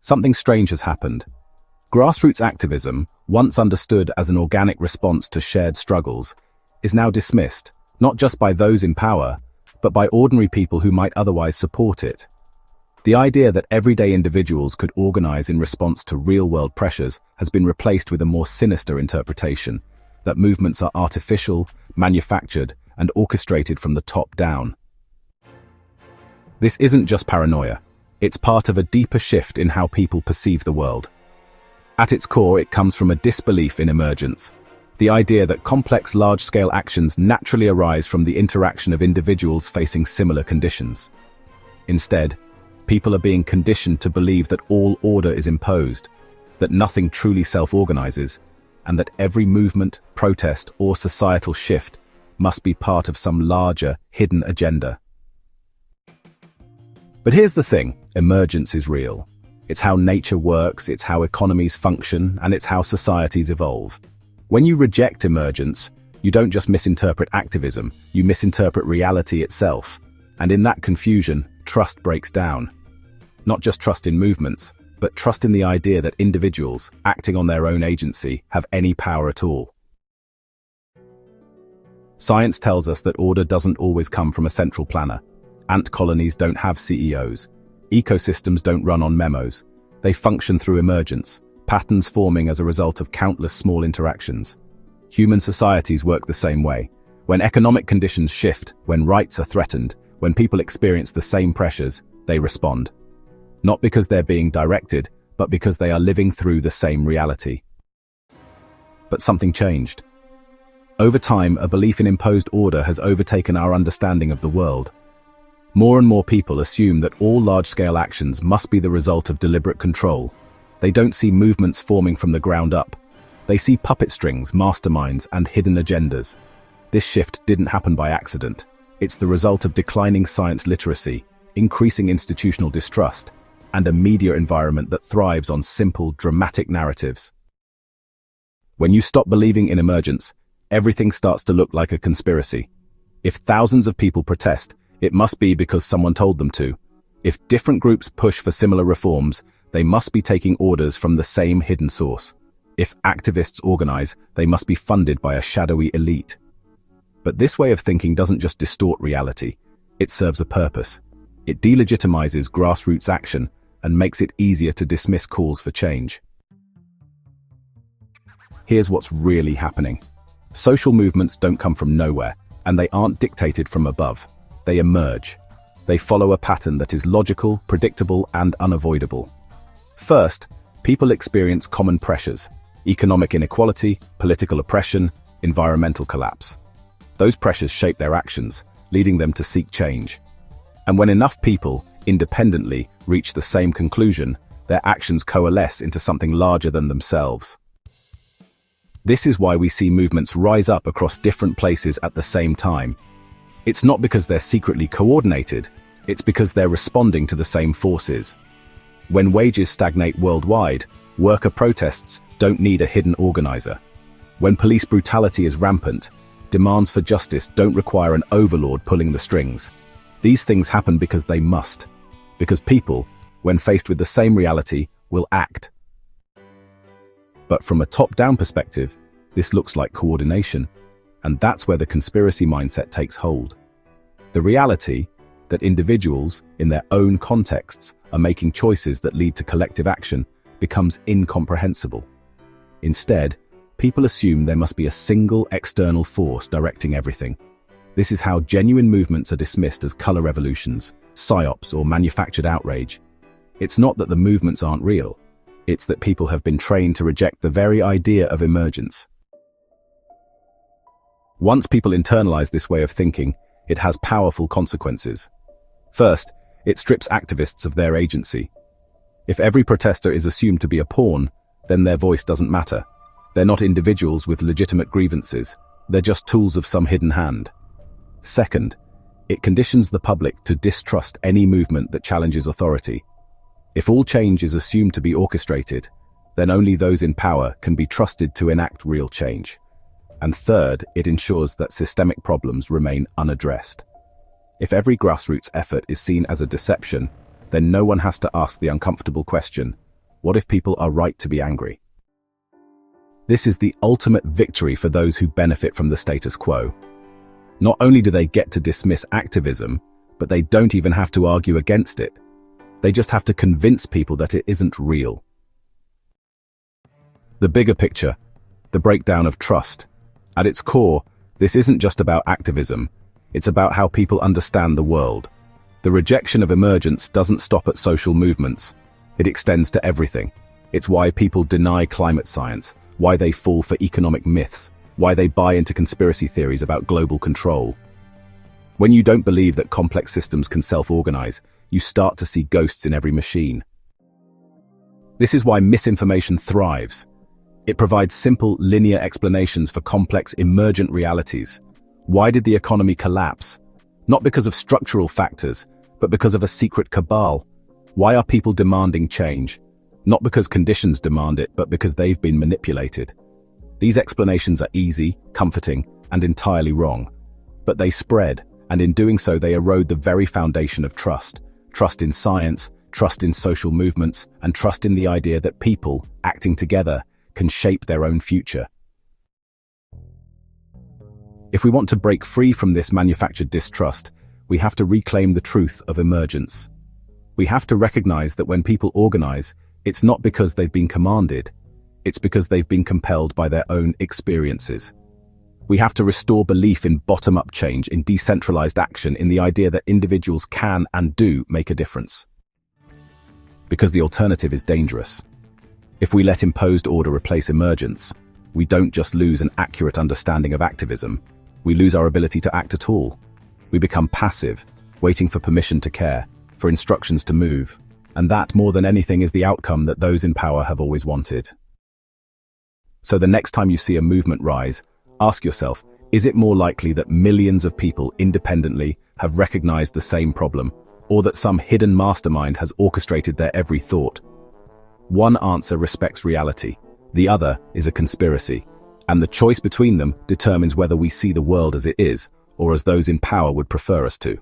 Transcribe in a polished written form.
something strange has happened. Grassroots activism, once understood as an organic response to shared struggles, is now dismissed, not just by those in power, but by ordinary people who might otherwise support it. The idea that everyday individuals could organize in response to real-world pressures has been replaced with a more sinister interpretation, that movements are artificial, manufactured, and orchestrated from the top down. This isn't just paranoia. It's part of a deeper shift in how people perceive the world. At its core, it comes from a disbelief in emergence, the idea that complex large-scale actions naturally arise from the interaction of individuals facing similar conditions. Instead, people are being conditioned to believe that all order is imposed, that nothing truly self-organizes, and that every movement, protest, or societal shift must be part of some larger, hidden agenda. But here's the thing, emergence is real. It's how nature works, it's how economies function, and it's how societies evolve. When you reject emergence, you don't just misinterpret activism, you misinterpret reality itself. And in that confusion, trust breaks down. Not just trust in movements, but trust in the idea that individuals, acting on their own agency, have any power at all. Science tells us that order doesn't always come from a central planner. Ant colonies don't have CEOs. Ecosystems don't run on memos. They function through emergence, patterns forming as a result of countless small interactions. Human societies work the same way. When economic conditions shift, when rights are threatened, when people experience the same pressures, they respond. Not because they're being directed, but because they are living through the same reality. But something changed. Over time, a belief in imposed order has overtaken our understanding of the world. More and more people assume that all large-scale actions must be the result of deliberate control. They don't see movements forming from the ground up. They see puppet strings, masterminds, and hidden agendas. This shift didn't happen by accident. It's the result of declining science literacy, increasing institutional distrust, and a media environment that thrives on simple, dramatic narratives. When you stop believing in emergence, everything starts to look like a conspiracy. If thousands of people protest, it must be because someone told them to. If different groups push for similar reforms, they must be taking orders from the same hidden source. If activists organize, they must be funded by a shadowy elite. But this way of thinking doesn't just distort reality, it serves a purpose. It delegitimizes grassroots action and makes it easier to dismiss calls for change. Here's what's really happening. Social movements don't come from nowhere, and they aren't dictated from above. They emerge. They follow a pattern that is logical, predictable, and unavoidable. First, people experience common pressures: economic inequality, political oppression, environmental collapse. Those pressures shape their actions, leading them to seek change. And when enough people, independently, reach the same conclusion, their actions coalesce into something larger than themselves. This is why we see movements rise up across different places at the same time. It's not because they're secretly coordinated, it's because they're responding to the same forces. When wages stagnate worldwide, worker protests don't need a hidden organizer. When police brutality is rampant, demands for justice don't require an overlord pulling the strings. These things happen because they must. Because people, when faced with the same reality, will act. But from a top-down perspective, this looks like coordination. And that's where the conspiracy mindset takes hold. The reality that individuals, in their own contexts, are making choices that lead to collective action becomes incomprehensible. Instead, people assume there must be a single external force directing everything. This is how genuine movements are dismissed as color revolutions, psyops, or manufactured outrage. It's not that the movements aren't real. It's that people have been trained to reject the very idea of emergence. Once people internalize this way of thinking, it has powerful consequences. First, it strips activists of their agency. If every protester is assumed to be a pawn, then their voice doesn't matter. They're not individuals with legitimate grievances. They're just tools of some hidden hand. Second, it conditions the public to distrust any movement that challenges authority. If all change is assumed to be orchestrated, then only those in power can be trusted to enact real change. And third, it ensures that systemic problems remain unaddressed. If every grassroots effort is seen as a deception, then no one has to ask the uncomfortable question, What if people are right to be angry? This is the ultimate victory for those who benefit from the status quo. Not only do they get to dismiss activism, but they don't even have to argue against it. They just have to convince people that it isn't real. The bigger picture, the breakdown of trust. At its core, this isn't just about activism, it's about how people understand the world. The rejection of emergence doesn't stop at social movements. It extends to everything. It's why people deny climate science, why they fall for economic myths, why they buy into conspiracy theories about global control. When you don't believe that complex systems can self-organize, you start to see ghosts in every machine. This is why misinformation thrives. It provides simple, linear explanations for complex, emergent realities. Why did the economy collapse? Not because of structural factors, but because of a secret cabal. Why are people demanding change? Not because conditions demand it, but because they've been manipulated. These explanations are easy, comforting, and entirely wrong. But they spread, and in doing so they erode the very foundation of trust. Trust in science, trust in social movements, and trust in the idea that people, acting together, can shape their own future. If we want to break free from this manufactured distrust, we have to reclaim the truth of emergence. We have to recognize that when people organize, it's not because they've been commanded, it's because they've been compelled by their own experiences. We have to restore belief in bottom-up change, in decentralized action, in the idea that individuals can and do make a difference. Because the alternative is dangerous. If we let imposed order replace emergence, we don't just lose an accurate understanding of activism, we lose our ability to act at all. We become passive, waiting for permission to care, for instructions to move, and that, more than anything, is the outcome that those in power have always wanted. So the next time you see a movement rise, ask yourself, is it more likely that millions of people independently have recognized the same problem, or that some hidden mastermind has orchestrated their every thought? One answer respects reality, the other is a conspiracy, and the choice between them determines whether we see the world as it is, or as those in power would prefer us to.